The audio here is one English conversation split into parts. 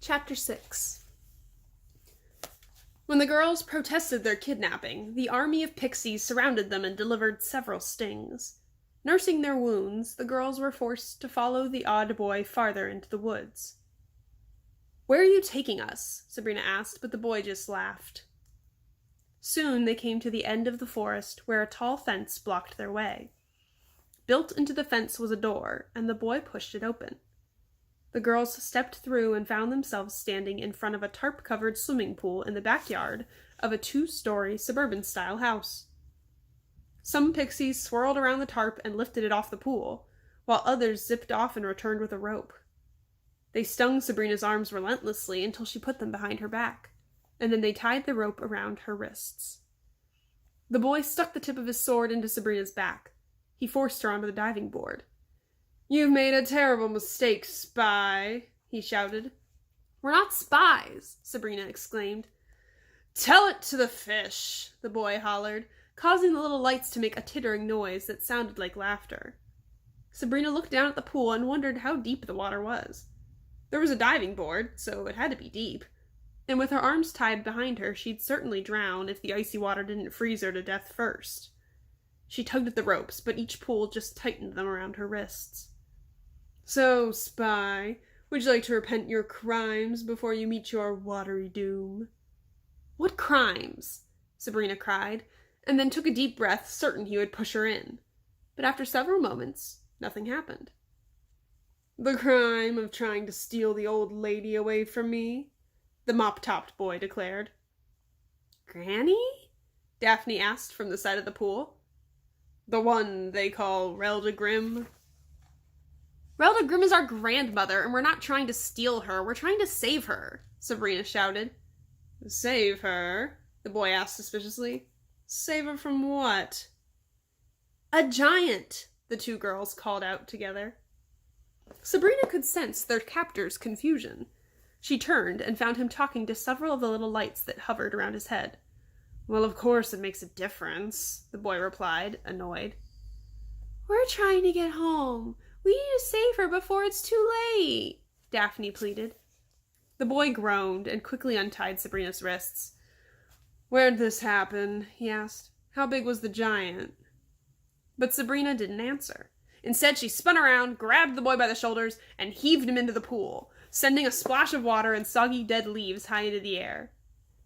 Chapter 6. When the girls protested their kidnapping, the army of pixies surrounded them and delivered several stings. Nursing their wounds, the girls were forced to follow the odd boy farther into the woods. "Where are you taking us?" Sabrina asked, but the boy just laughed. Soon they came to the end of the forest where a tall fence blocked their way. Built into the fence was a door, and the boy pushed it open. The girls stepped through and found themselves standing in front of a tarp-covered swimming pool in the backyard of a 2-story suburban-style house. Some pixies swirled around the tarp and lifted it off the pool, while others zipped off and returned with a rope. They stung Sabrina's arms relentlessly until she put them behind her back, and then they tied the rope around her wrists. The boy stuck the tip of his sword into Sabrina's back. He forced her onto the diving board. "You've made a terrible mistake, spy," he shouted. "We're not spies," Sabrina exclaimed. "Tell it to the fish," the boy hollered, causing the little lights to make a tittering noise that sounded like laughter. Sabrina looked down at the pool and wondered how deep the water was. There was a diving board, so it had to be deep, and with her arms tied behind her, she'd certainly drown if the icy water didn't freeze her to death first. She tugged at the ropes, but each pull just tightened them around her wrists. "So, spy, would you like to repent your crimes before you meet your watery doom?" "What crimes?" Sabrina cried, and then took a deep breath, certain he would push her in. But after several moments, nothing happened. "The crime of trying to steal the old lady away from me," the mop-topped boy declared. "Granny?" Daphne asked from the side of the pool. "The one they call Relda Grimm." "Relda Grimm is our grandmother, and we're not trying to steal her, we're trying to save her," Sabrina shouted. "Save her?" the boy asked suspiciously. "Save her from what?" "A giant," the two girls called out together. Sabrina could sense their captor's confusion. She turned and found him talking to several of the little lights that hovered around his head. "Well, of course it makes a difference," the boy replied, annoyed. "We're trying to get home. We need to save her before it's too late," Daphne pleaded. The boy groaned and quickly untied Sabrina's wrists. "Where'd this happen?" he asked. "How big was the giant?" But Sabrina didn't answer. Instead, she spun around, grabbed the boy by the shoulders, and heaved him into the pool, sending a splash of water and soggy dead leaves high into the air.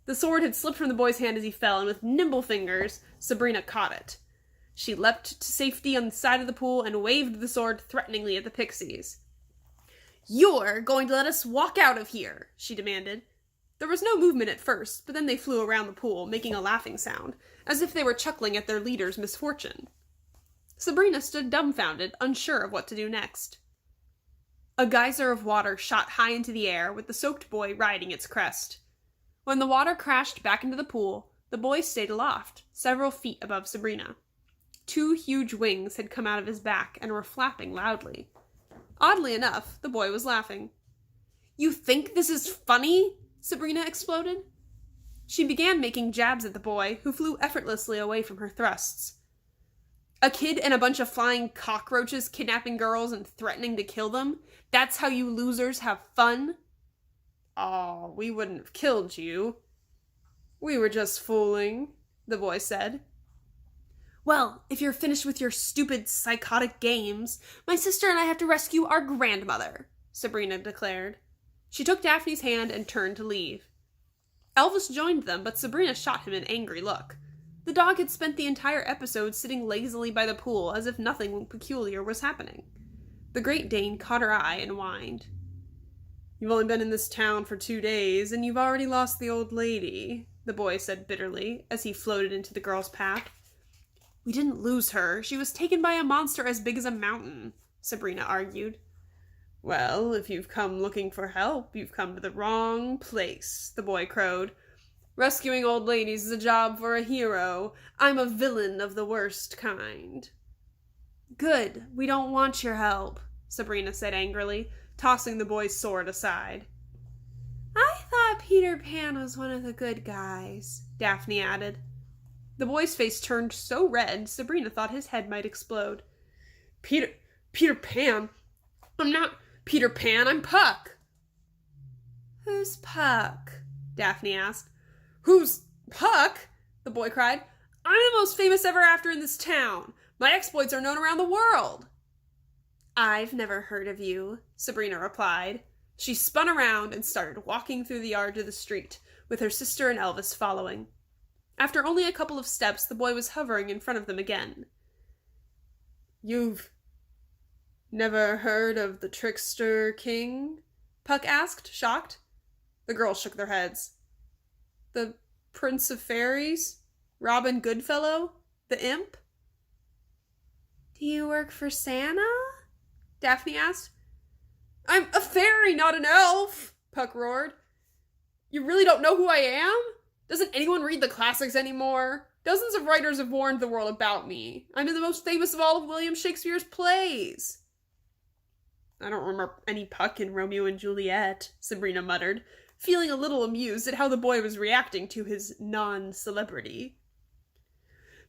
The sword had slipped from the boy's hand as he fell, and with nimble fingers, Sabrina caught it. She leapt to safety on the side of the pool and waved the sword threateningly at the pixies. "You're going to let us walk out of here," she demanded. There was no movement at first, but then they flew around the pool, making a laughing sound, as if they were chuckling at their leader's misfortune. Sabrina stood dumbfounded, unsure of what to do next. A geyser of water shot high into the air, with the soaked boy riding its crest. When the water crashed back into the pool, the boy stayed aloft, several feet above Sabrina. 2 huge wings had come out of his back and were flapping loudly. Oddly enough, the boy was laughing. "You think this is funny?" Sabrina exploded. She began making jabs at the boy, who flew effortlessly away from her thrusts. "A kid and a bunch of flying cockroaches kidnapping girls and threatening to kill them? That's how you losers have fun?" "Aw, we wouldn't have killed you. We were just fooling," the boy said. "Well, if you're finished with your stupid, psychotic games, my sister and I have to rescue our grandmother," Sabrina declared. She took Daphne's hand and turned to leave. Elvis joined them, but Sabrina shot him an angry look. The dog had spent the entire episode sitting lazily by the pool as if nothing peculiar was happening. The Great Dane caught her eye and whined. "You've only been in this town for 2 days, and you've already lost the old lady," the boy said bitterly, as he floated into the girl's path. "We didn't lose her. She was taken by a monster as big as a mountain," Sabrina argued. "Well, if you've come looking for help, you've come to the wrong place," the boy crowed. "Rescuing old ladies is a job for a hero. I'm a villain of the worst kind." "Good. We don't want your help," Sabrina said angrily, tossing the boy's sword aside. "I thought Peter Pan was one of the good guys," Daphne added. The boy's face turned so red, Sabrina thought his head might explode. Peter Pan? I'm not Peter Pan, I'm Puck." "Who's Who's Puck? Daphne asked. Who's Puck? The boy cried. I'm the most famous ever after in this town. My exploits are known around the world. I've never heard of you, Sabrina replied. She spun around and started walking through the yard to the street, with her sister and Elvis following. After only a couple of steps, the boy was hovering in front of them again. You've never heard of the Trickster King? Puck asked, shocked. The girls shook their heads. The Prince of Fairies? Robin Goodfellow? The imp? Do you work for Santa? Daphne asked. I'm a fairy, not an elf, Puck roared. You really don't know who I am? Doesn't anyone read the classics anymore? Dozens of writers have warned the world about me. I'm in the most famous of all of William Shakespeare's plays. I don't remember any Puck in Romeo and Juliet, Sabrina muttered, feeling a little amused at how the boy was reacting to his non-celebrity.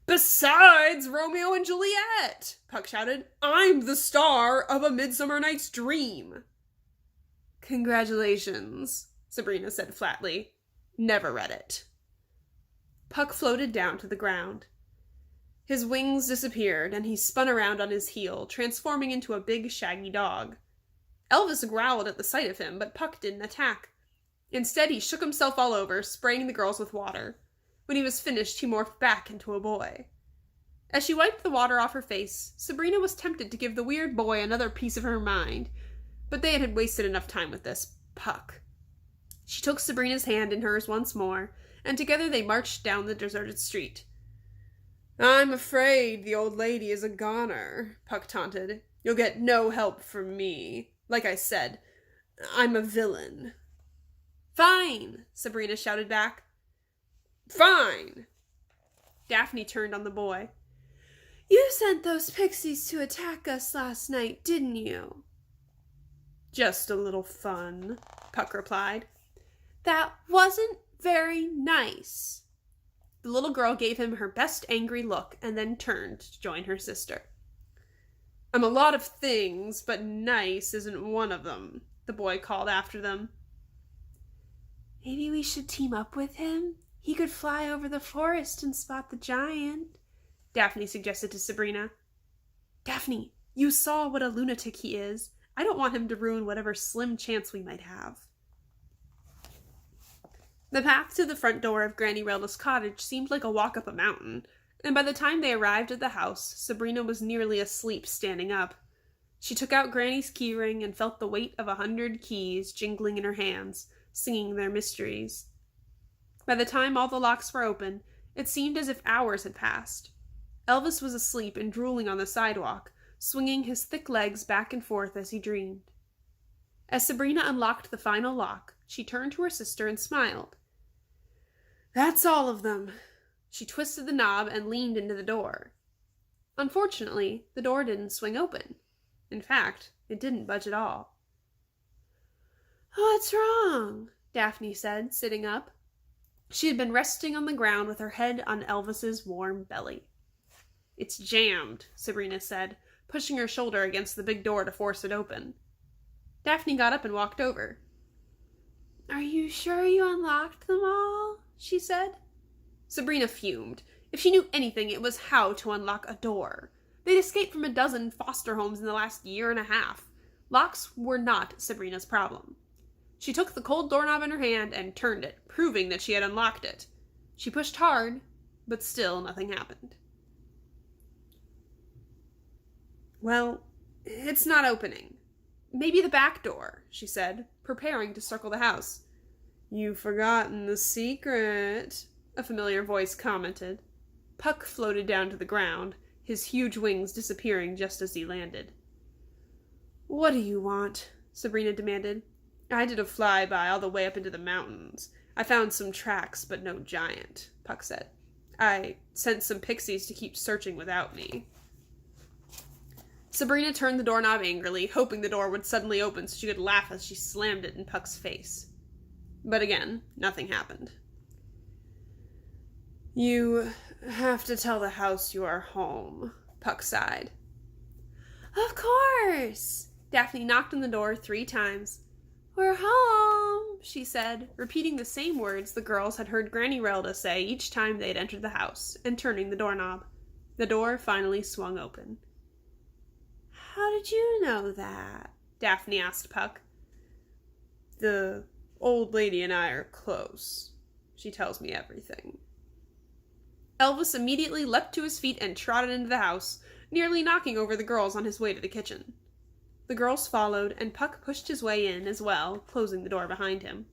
Besides Romeo and Juliet, Puck shouted, I'm the star of A Midsummer Night's Dream. Congratulations, Sabrina said flatly. Never read it. Puck floated down to the ground. His wings disappeared, and he spun around on his heel, transforming into a big, shaggy dog. Elvis growled at the sight of him, but Puck didn't attack. Instead, he shook himself all over, spraying the girls with water. When he was finished, he morphed back into a boy. As she wiped the water off her face, Sabrina was tempted to give the weird boy another piece of her mind, but they had wasted enough time with this Puck. She took Sabrina's hand in hers once more, and together they marched down the deserted street. I'm afraid the old lady is a goner, Puck taunted. You'll get no help from me. Like I said, I'm a villain. Fine, Sabrina shouted back. Fine! Daphne turned on the boy. You sent those pixies to attack us last night, didn't you? Just a little fun, Puck replied. That wasn't very nice. The little girl gave him her best angry look and then turned to join her sister. I'm a lot of things, but nice isn't one of them, the boy called after them. Maybe we should team up with him? He could fly over the forest and spot the giant, Daphne suggested to Sabrina. Daphne, you saw what a lunatic he is. I don't want him to ruin whatever slim chance we might have. The path to the front door of Granny Relda's cottage seemed like a walk up a mountain, and by the time they arrived at the house, Sabrina was nearly asleep standing up. She took out Granny's keyring and felt the weight of 100 keys jingling in her hands, singing their mysteries. By the time all the locks were open, it seemed as if hours had passed. Elvis was asleep and drooling on the sidewalk, swinging his thick legs back and forth as he dreamed. As Sabrina unlocked the final lock, she turned to her sister and smiled. That's all of them. She twisted the knob and leaned into the door. Unfortunately, the door didn't swing open. In fact, it didn't budge at all. What's wrong? Daphne said, sitting up. She had been resting on the ground with her head on Elvis's warm belly. It's jammed, Sabrina said, pushing her shoulder against the big door to force it open. Daphne got up and walked over. Are you sure you unlocked them all? She said. Sabrina fumed. If she knew anything, it was how to unlock a door. They'd escaped from a dozen foster homes in the last year and a half. Locks were not Sabrina's problem. She took the cold doorknob in her hand and turned it, proving that she had unlocked it. She pushed hard, but still nothing happened. Well, it's not opening. Maybe the back door, she said, preparing to circle the house. You've forgotten the secret, a familiar voice commented. Puck floated down to the ground, his huge wings disappearing just as he landed. What do you want? Sabrina demanded. I did a flyby all the way up into the mountains. I found some tracks, but no giant, Puck said. I sent some pixies to keep searching without me. Sabrina turned the doorknob angrily, hoping the door would suddenly open so she could laugh as she slammed it in Puck's face. But again, nothing happened. You have to tell the house you are home, Puck sighed. Of course! Daphne knocked on the door 3 times. We're home, she said, repeating the same words the girls had heard Granny Relda say each time they had entered the house, and turning the doorknob. The door finally swung open. "How did you know that?" Daphne asked Puck. "The old lady and I are close. She tells me everything." Elvis immediately leapt to his feet and trotted into the house, nearly knocking over the girls on his way to the kitchen. The girls followed, and Puck pushed his way in as well, closing the door behind him.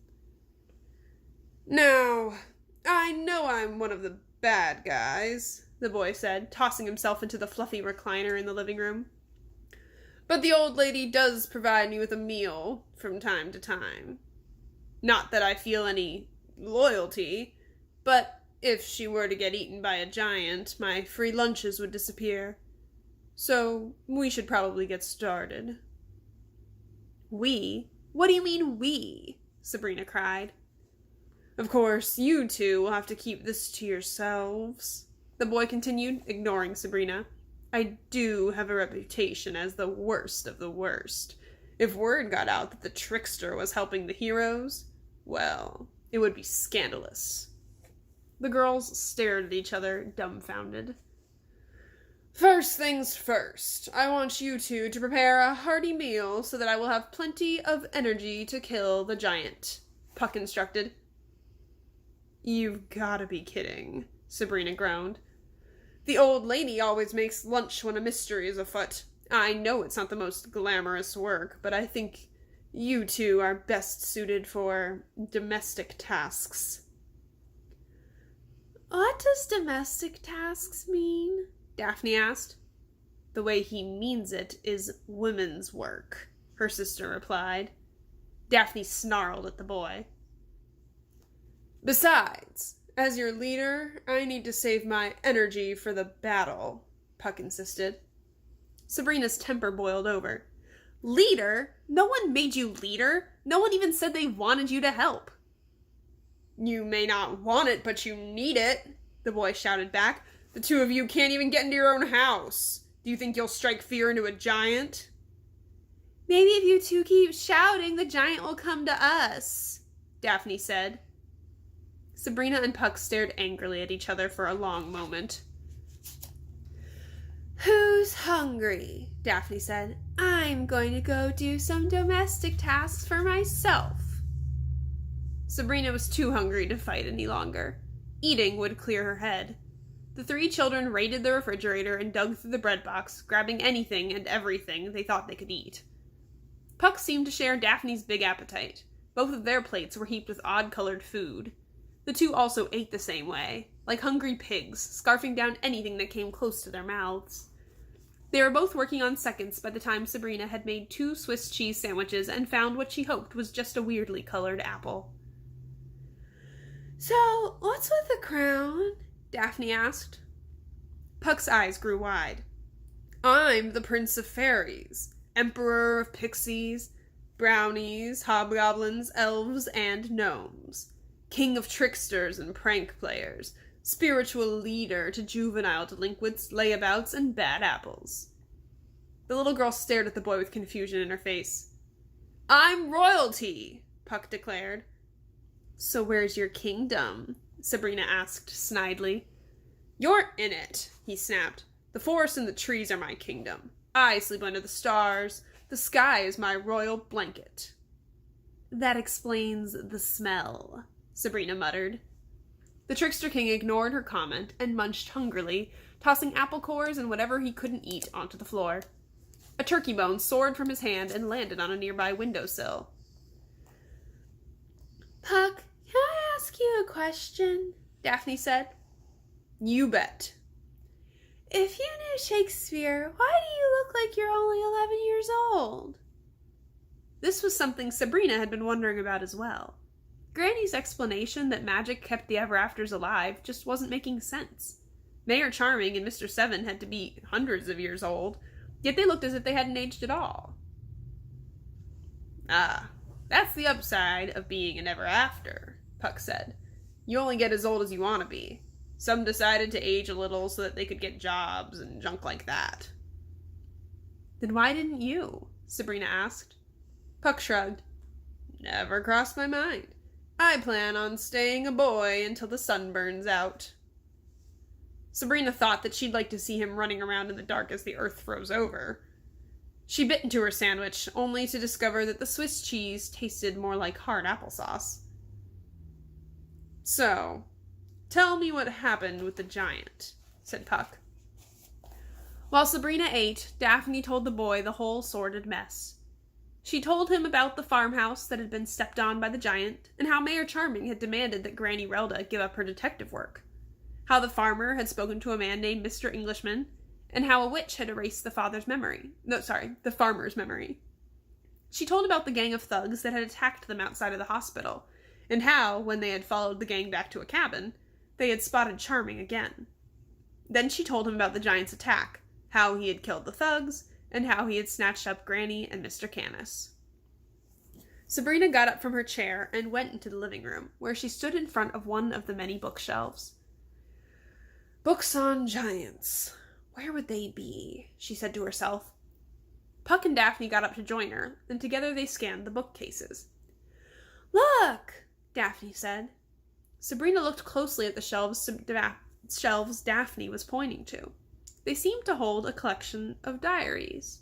"Now, I know I'm one of the bad guys," the boy said, tossing himself into the fluffy recliner in the living room. "But the old lady does provide me with a meal from time to time. Not that I feel any loyalty, but if she were to get eaten by a giant, my free lunches would disappear. So we should probably get started." "We? What do you mean, we?" Sabrina cried. "Of course, you two will have to keep this to yourselves," the boy continued, ignoring Sabrina. "I do have a reputation as the worst of the worst. If word got out that the trickster was helping the heroes, well, it would be scandalous." The girls stared at each other, dumbfounded. "First things first, I want you two to prepare a hearty meal so that I will have plenty of energy to kill the giant," Puck instructed. "You've gotta be kidding," Sabrina groaned. "The old lady always makes lunch when a mystery is afoot. I know it's not the most glamorous work, but I think you two are best suited for domestic tasks." "What does domestic tasks mean?" Daphne asked. "The way he means it is women's work," her sister replied. Daphne snarled at the boy. "Besides, as your leader, I need to save my energy for the battle," Puck insisted. Sabrina's temper boiled over. "Leader? No one made you leader. No one even said they wanted you to help." "You may not want it, but you need it," the boy shouted back. "The two of you can't even get into your own house. Do you think you'll strike fear into a giant?" "Maybe if you two keep shouting, the giant will come to us," Daphne said. Sabrina and Puck stared angrily at each other for a long moment. "Who's hungry?" Daphne said. "I'm going to go do some domestic tasks for myself." Sabrina was too hungry to fight any longer. Eating would clear her head. The three children raided the refrigerator and dug through the bread box, grabbing anything and everything they thought they could eat. Puck seemed to share Daphne's big appetite. Both of their plates were heaped with odd-colored food. The two also ate the same way, like hungry pigs, scarfing down anything that came close to their mouths. They were both working on seconds by the time Sabrina had made 2 Swiss cheese sandwiches and found what she hoped was just a weirdly colored apple. "So, what's with the crown?" Daphne asked. Puck's eyes grew wide. "I'm the Prince of Fairies, Emperor of Pixies, Brownies, Hobgoblins, Elves, and Gnomes, King of Tricksters and Prank Players, Spiritual Leader to Juvenile Delinquents, Layabouts, and Bad Apples." The little girl stared at the boy with confusion in her face. "I'm royalty," Puck declared. "So where's your kingdom?" Sabrina asked snidely. "You're in it," he snapped. "The forest and the trees are my kingdom. I sleep under the stars. The sky is my royal blanket." "That explains the smell," Sabrina muttered. The Trickster King ignored her comment and munched hungrily, tossing apple cores and whatever he couldn't eat onto the floor. A turkey bone soared from his hand and landed on a nearby windowsill. "Puck, can I ask you a question?" Daphne said. "You bet." "If you knew Shakespeare, why do you look like you're only 11 years old?" This was something Sabrina had been wondering about as well. Granny's explanation that magic kept the ever-afters alive just wasn't making sense. Mayor Charming and Mr. Seven had to be hundreds of years old, yet they looked as if they hadn't aged at all. "Ah, that's the upside of being an ever-after," Puck said. "You only get as old as you want to be. Some decided to age a little so that they could get jobs and junk like that." "Then why didn't you?" Sabrina asked. Puck shrugged. Never crossed my mind. I plan on staying a boy until the sun burns out. Sabrina thought that she'd like to see him running around in the dark as the earth froze over. She bit into her sandwich, only to discover that the Swiss cheese tasted more like hard applesauce. So, tell me what happened with the giant, said Puck. While Sabrina ate, Daphne told the boy the whole sordid mess. She told him about the farmhouse that had been stepped on by the giant, and how Mayor Charming had demanded that Granny Relda give up her detective work. How the farmer had spoken to a man named Mr. Englishman, and how a witch had erased the farmer's memory. She told about the gang of thugs that had attacked them outside of the hospital, and how, when they had followed the gang back to a cabin, they had spotted Charming again. Then she told him about the giant's attack, how he had killed the thugs, and how he had snatched up Granny and Mr. Canis. Sabrina got up from her chair and went into the living room, where she stood in front of one of the many bookshelves. Books on giants. Where would they be? She said to herself. Puck and Daphne got up to join her, and together they scanned the bookcases. Look! Daphne said. Sabrina looked closely at the shelves Daphne was pointing to. They seemed to hold a collection of diaries.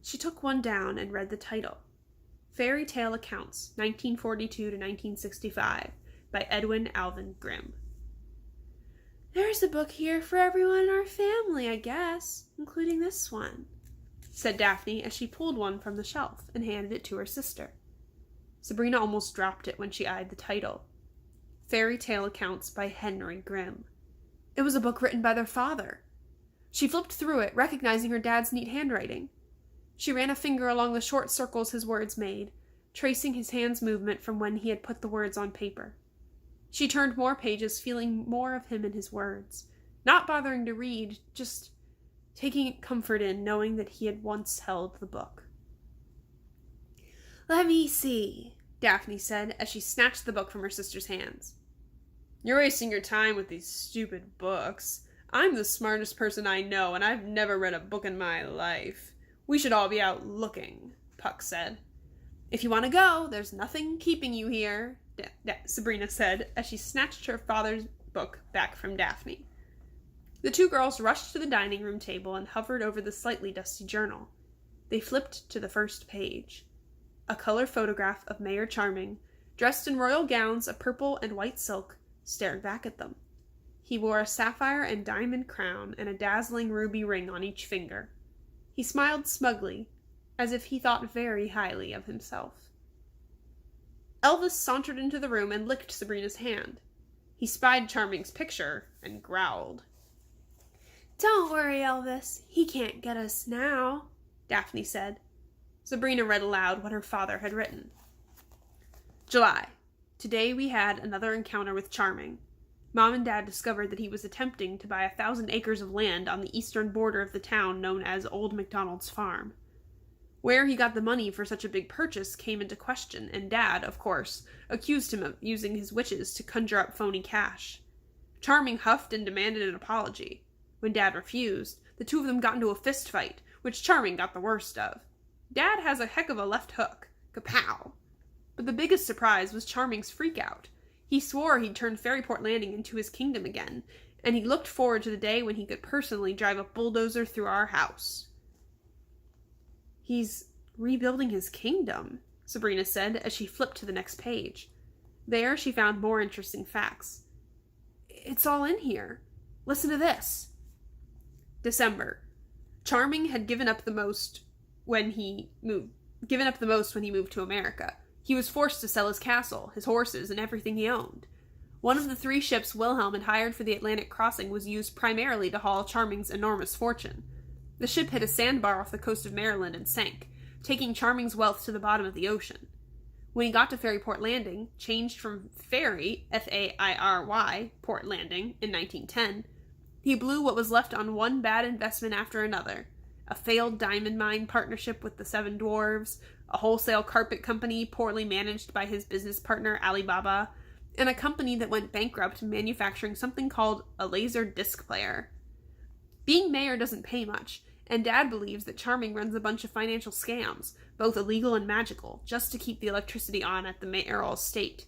She took one down and read the title. Fairy Tale Accounts, 1942 to 1965, by Edwin Alvin Grimm. There's a book here for everyone in our family, I guess, including this one, said Daphne as she pulled one from the shelf and handed it to her sister. Sabrina almost dropped it when she eyed the title. Fairy Tale Accounts by Henry Grimm. It was a book written by their father. She flipped through it, recognizing her dad's neat handwriting. She ran a finger along the short circles his words made, tracing his hand's movement from when he had put the words on paper. She turned more pages, feeling more of him in his words, not bothering to read, just taking comfort in knowing that he had once held the book. Let me see, Daphne said as she snatched the book from her sister's hands. You're wasting your time with these stupid books. I'm the smartest person I know, and I've never read a book in my life. We should all be out looking, Puck said. If you want to go, there's nothing keeping you here, Sabrina said as she snatched her father's book back from Daphne. The two girls rushed to the dining room table and hovered over the slightly dusty journal. They flipped to the first page. A color photograph of Mayor Charming, dressed in royal gowns of purple and white silk, stared back at them. He wore a sapphire and diamond crown and a dazzling ruby ring on each finger. He smiled smugly, as if he thought very highly of himself. Elvis sauntered into the room and licked Sabrina's hand. He spied Charming's picture and growled. Don't worry, Elvis. He can't get us now, Daphne said. Sabrina read aloud what her father had written. July. Today we had another encounter with Charming. Mom and Dad discovered that he was attempting to buy 1,000 acres of land on the eastern border of the town known as Old MacDonald's Farm. Where he got the money for such a big purchase came into question, and Dad, of course, accused him of using his witches to conjure up phony cash. Charming huffed and demanded an apology. When Dad refused, the two of them got into a fist fight, which Charming got the worst of. Dad has a heck of a left hook. Kapow! But the biggest surprise was Charming's freakout. He swore he'd turn Fairyport Landing into his kingdom again, and he looked forward to the day when he could personally drive a bulldozer through our house. He's rebuilding his kingdom, Sabrina said as she flipped to the next page. There she found more interesting facts. It's all in here. Listen to this. December. Charming had given up the most when he moved to America. He was forced to sell his castle, his horses, and everything he owned. One of the 3 ships Wilhelm had hired for the Atlantic crossing was used primarily to haul Charming's enormous fortune. The ship hit a sandbar off the coast of Maryland and sank, taking Charming's wealth to the bottom of the ocean. When he got to Fairyport Landing, changed from Fairy, F-A-I-R-Y, Port Landing, in 1910, he blew what was left on one bad investment after another. A failed diamond mine partnership with the 7 Dwarves, a wholesale carpet company poorly managed by his business partner Alibaba, and a company that went bankrupt manufacturing something called a laser disc player. Being mayor doesn't pay much, and Dad believes that Charming runs a bunch of financial scams, both illegal and magical, just to keep the electricity on at the mayoral estate.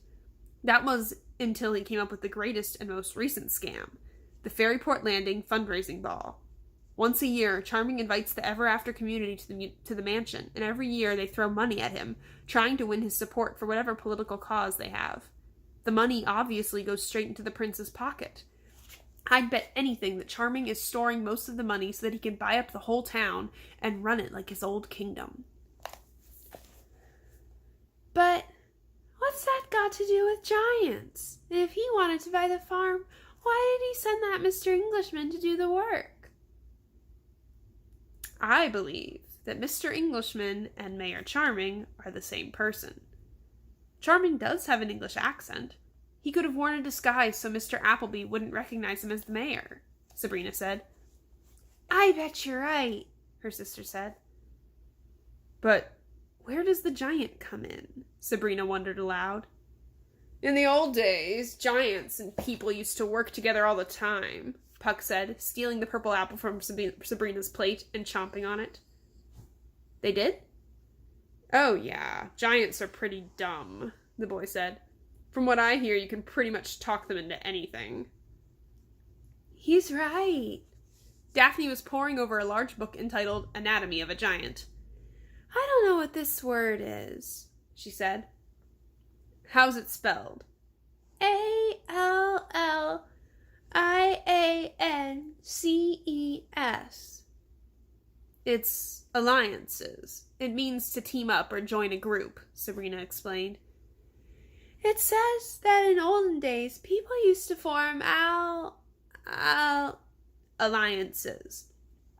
That was until he came up with the greatest and most recent scam, the Fairyport Landing fundraising ball. Once a year, Charming invites the ever-after community to the mansion, and every year they throw money at him, trying to win his support for whatever political cause they have. The money obviously goes straight into the prince's pocket. I'd bet anything that Charming is storing most of the money so that he can buy up the whole town and run it like his old kingdom. But what's that got to do with giants? And if he wanted to buy the farm, why did he send that Mr. Englishman to do the work? I believe that Mr. Englishman and Mayor Charming are the same person. Charming does have an English accent. He could have worn a disguise so Mr. Appleby wouldn't recognize him as the mayor, Sabrina said. I bet you're right, her sister said. But where does the giant come in? Sabrina wondered aloud. In the old days, giants and people used to work together all the time, Puck said, stealing the purple apple from Sabrina's plate and chomping on it. They did? Oh yeah, giants are pretty dumb, the boy said. From what I hear, you can pretty much talk them into anything. He's right. Daphne was poring over a large book entitled Anatomy of a Giant. I don't know what this word is, she said. How's it spelled? Alliances. It's alliances. It means to team up or join a group, Sabrina explained. It says that in olden days, people used to form alliances.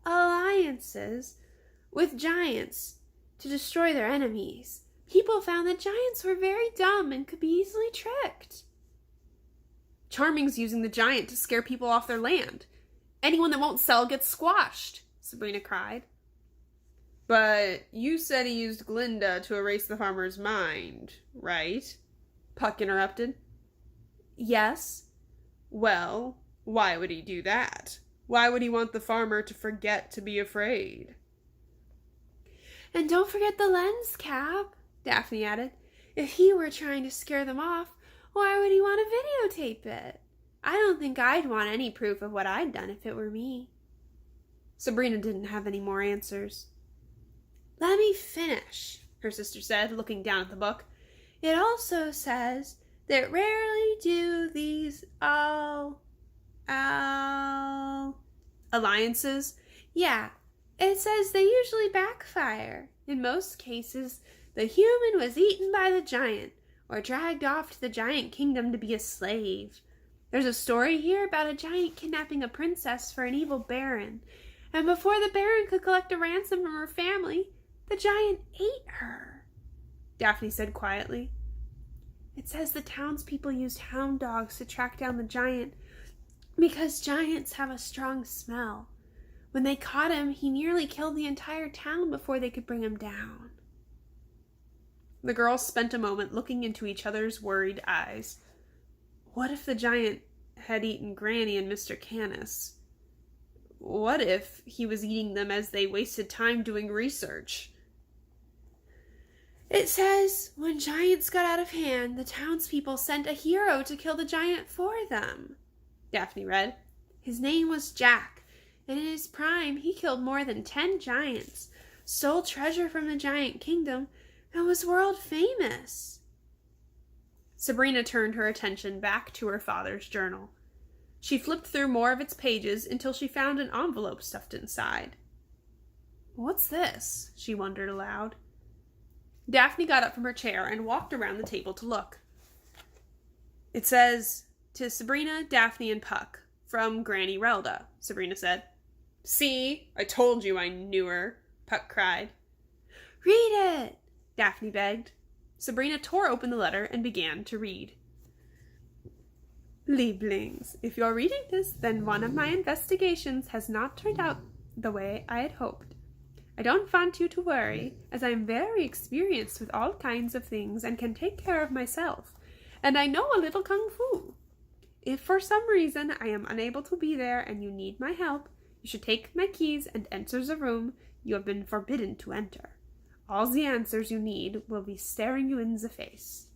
Alliances with giants to destroy their enemies. People found that giants were very dumb and could be easily tricked. Charming's using the giant to scare people off their land. Anyone that won't sell gets squashed, Sabrina cried. But you said he used Glinda to erase the farmer's mind, right? Puck interrupted. Yes. Well, why would he do that? Why would he want the farmer to forget to be afraid? And don't forget the lens cap, Daphne added. If he were trying to scare them off, why would he want to videotape it? I don't think I'd want any proof of what I'd done if it were me. Sabrina didn't have any more answers. Let me finish, her sister said, looking down at the book. It also says that rarely do these alliances? Yeah, it says they usually backfire. In most cases, the human was eaten by the giant or dragged off to the giant kingdom to be a slave. There's a story here about a giant kidnapping a princess for an evil baron, and before the baron could collect a ransom from her family, the giant ate her, Daphne said quietly. It says the townspeople used hound dogs to track down the giant because giants have a strong smell. When they caught him, he nearly killed the entire town before they could bring him down. The girls spent a moment looking into each other's worried eyes. What if the giant had eaten Granny and Mr. Canis? What if he was eating them as they wasted time doing research? It says, when giants got out of hand, the townspeople sent a hero to kill the giant for them, Daphne read. His name was Jack, and in his prime he killed more than 10 giants, stole treasure from the giant kingdom, and was world famous. Sabrina turned her attention back to her father's journal. She flipped through more of its pages until she found an envelope stuffed inside. What's this? She wondered aloud. Daphne got up from her chair and walked around the table to look. It says, to Sabrina, Daphne, and Puck, from Granny Relda, Sabrina said. See, I told you I knew her, Puck cried. Read it, Daphne begged. Sabrina tore open the letter and began to read. Lieblings, if you're reading this, then one of my investigations has not turned out the way I had hoped. I don't want you to worry, as I am very experienced with all kinds of things and can take care of myself, and I know a little kung fu. If for some reason I am unable to be there and you need my help, You should take my keys and enter the room you have been forbidden to enter. All the answers you need will be staring you in the face.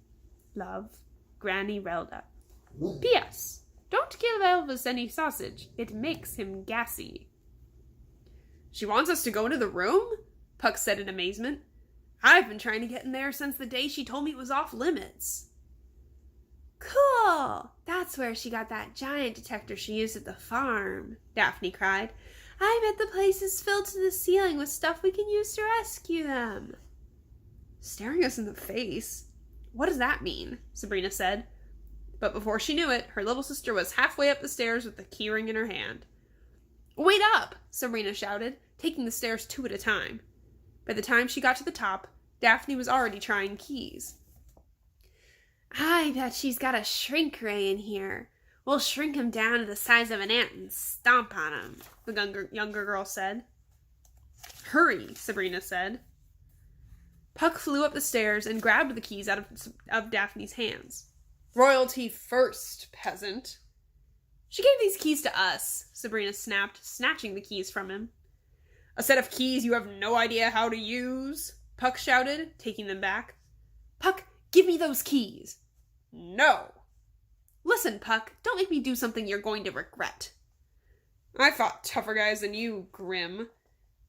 Love, Granny Relda. P.S. Don't give Elvis any sausage. It makes him gassy. She wants us to go into the room? Puck said in amazement. I've been trying to get in there since the day she told me it was off limits. Cool! That's where she got that giant detector she used at the farm, Daphne cried. I bet the place is filled to the ceiling with stuff we can use to rescue them. Staring us in the face? What does that mean? Sabrina said. But before she knew it, her little sister was halfway up the stairs with the keyring in her hand. Wait up! Sabrina shouted, taking the stairs 2 at a time. By the time she got to the top, Daphne was already trying keys. I bet she's got a shrink ray in here. We'll shrink him down to the size of an ant and stomp on him, the younger girl said. Hurry, Sabrina said. Puck flew up the stairs and grabbed the keys out of Daphne's hands. Royalty first, peasant. She gave these keys to us, Sabrina snapped, snatching the keys from him. A set of keys you have no idea how to use? Puck shouted, taking them back. Puck, give me those keys. No. Listen, Puck, don't make me do something you're going to regret. I fought tougher guys than you, Grimm,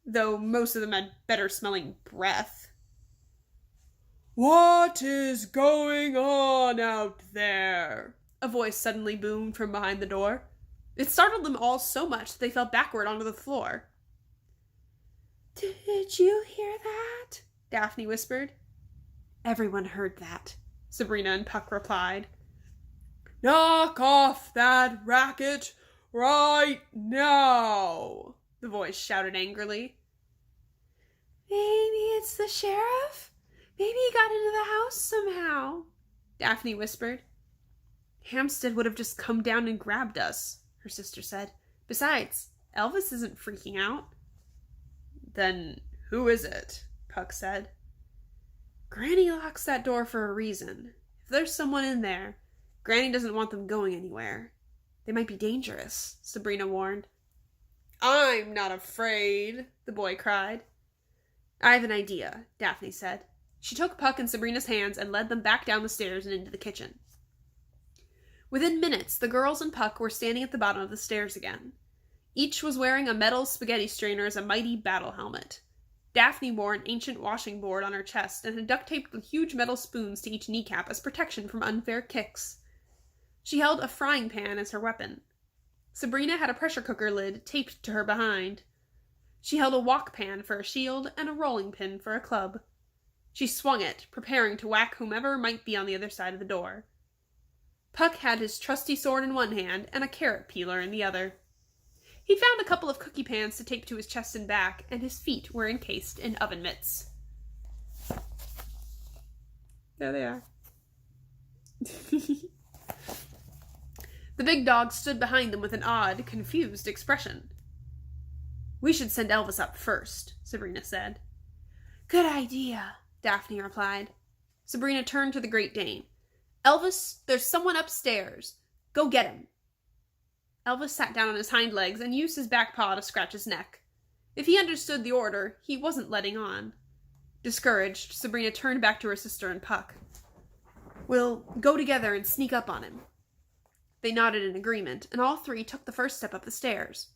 though most of them had better smelling breath. What is going on out there? A voice suddenly boomed from behind the door. It startled them all so much that they fell backward onto the floor. Did you hear that? Daphne whispered. Everyone heard that, Sabrina and Puck replied. Knock off that racket right now, the voice shouted angrily. Maybe it's the sheriff? Maybe he got into the house somehow, Daphne whispered. Hampstead would have just come down and grabbed us, her sister said. Besides, Elvis isn't freaking out. Then who is it? Puck said. Granny locks that door for a reason. If there's someone in there, Granny doesn't want them going anywhere. They might be dangerous, Sabrina warned. I'm not afraid, the boy cried. I have an idea, Daphne said. She took Puck and Sabrina's hands and led them back down the stairs and into the kitchen. Within minutes, the girls and Puck were standing at the bottom of the stairs again. Each was wearing a metal spaghetti strainer as a mighty battle helmet. Daphne wore an ancient washing board on her chest and had duct-taped huge metal spoons to each kneecap as protection from unfair kicks. She held a frying pan as her weapon. Sabrina had a pressure cooker lid taped to her behind. She held a wok pan for a shield and a rolling pin for a club. She swung it, preparing to whack whomever might be on the other side of the door. Puck had his trusty sword in one hand and a carrot peeler in the other. He'd found a couple of cookie pans to tape to his chest and back, and his feet were encased in oven mitts. There they are. The big dog stood behind them with an odd, confused expression. We should send Elvis up first, Sabrina said. Good idea, Daphne replied. Sabrina turned to the Great Dane. Elvis, there's someone upstairs. Go get him. Elvis sat down on his hind legs and used his back paw to scratch his neck. If he understood the order, he wasn't letting on. Discouraged, Sabrina turned back to her sister and Puck. We'll go together and sneak up on him. They nodded in agreement, and all three took the first step up the stairs.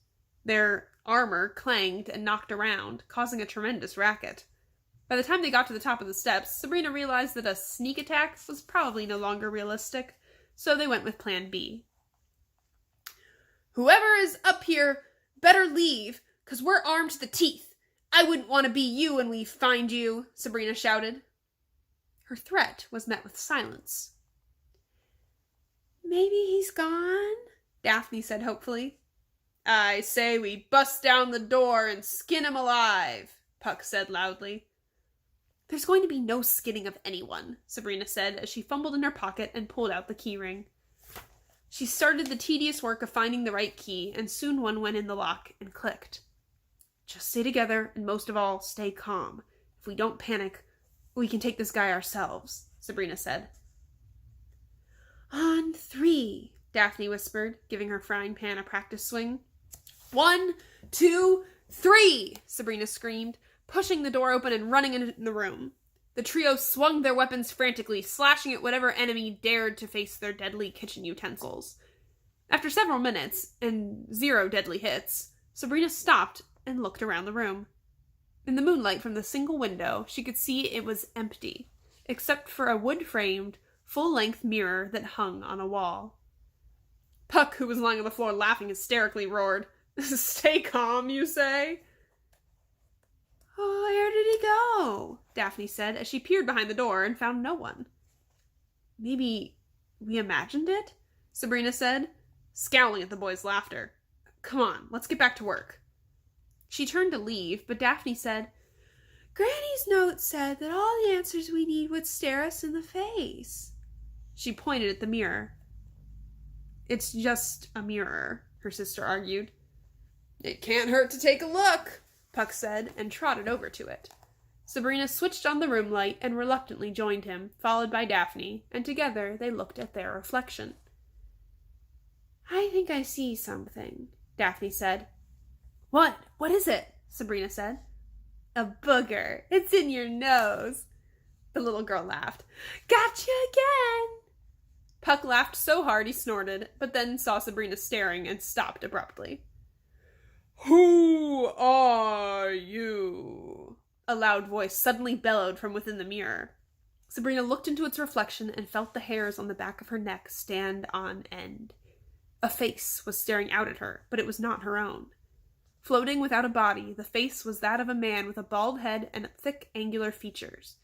Their armor clanged and knocked around, causing a tremendous racket. By the time they got to the top of the steps, Sabrina realized that a sneak attack was probably no longer realistic, so they went with Plan B. Whoever is up here better leave, 'cause we're armed to the teeth. I wouldn't want to be you when we find you, Sabrina shouted. Her threat was met with silence. Maybe he's gone, Daphne said hopefully. I say we bust down the door and skin him alive, Puck said loudly. There's going to be no skinning of anyone, Sabrina said as she fumbled in her pocket and pulled out the keyring. She started the tedious work of finding the right key, and soon one went in the lock and clicked. Just stay together, and most of all, stay calm. If we don't panic, we can take this guy ourselves, Sabrina said. On 3, Daphne whispered, giving her frying pan a practice swing. 1, 2, 3, Sabrina screamed, pushing the door open and running into the room. The trio swung their weapons frantically, slashing at whatever enemy dared to face their deadly kitchen utensils. After several minutes, and 0 deadly hits, Sabrina stopped and looked around the room. In the moonlight from the single window, she could see it was empty, except for a wood-framed, full-length mirror that hung on a wall. Puck, who was lying on the floor laughing hysterically, roared, "Stay calm, you say?" "Oh, where did he go?" Daphne said as she peered behind the door and found no one. "Maybe we imagined it?" Sabrina said, scowling at the boys' laughter. "Come on, let's get back to work." She turned to leave, but Daphne said, "Granny's note said that all the answers we need would stare us in the face." She pointed at the mirror. "It's just a mirror," her sister argued. "It can't hurt to take a look," Puck said, and trotted over to it. Sabrina switched on the room light and reluctantly joined him, followed by Daphne, and together they looked at their reflection. "I think I see something," Daphne said. "What? What is it?" Sabrina said. "A booger. It's in your nose." The little girl laughed. "Gotcha again!" Puck laughed so hard he snorted, but then saw Sabrina staring and stopped abruptly. "Who are you?" A loud voice suddenly bellowed from within the mirror. Sabrina looked into its reflection and felt the hairs on the back of her neck stand on end. A face was staring out at her, but it was not her own. Floating without a body, the face was that of a man with a bald head and thick, angular features.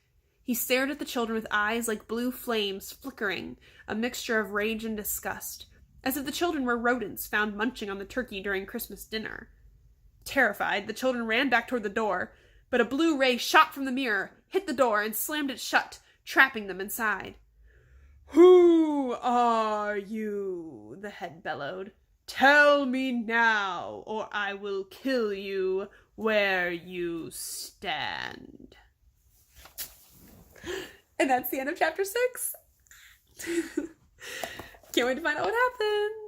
He stared at the children with eyes like blue flames flickering, a mixture of rage and disgust, as if the children were rodents found munching on the turkey during Christmas dinner. Terrified, the children ran back toward the door, but a blue ray shot from the mirror, hit the door, and slammed it shut, trapping them inside. "Who are you?" the head bellowed. "Tell me now, or I will kill you where you stand." And that's the end of chapter 6. Can't wait to find out what happens.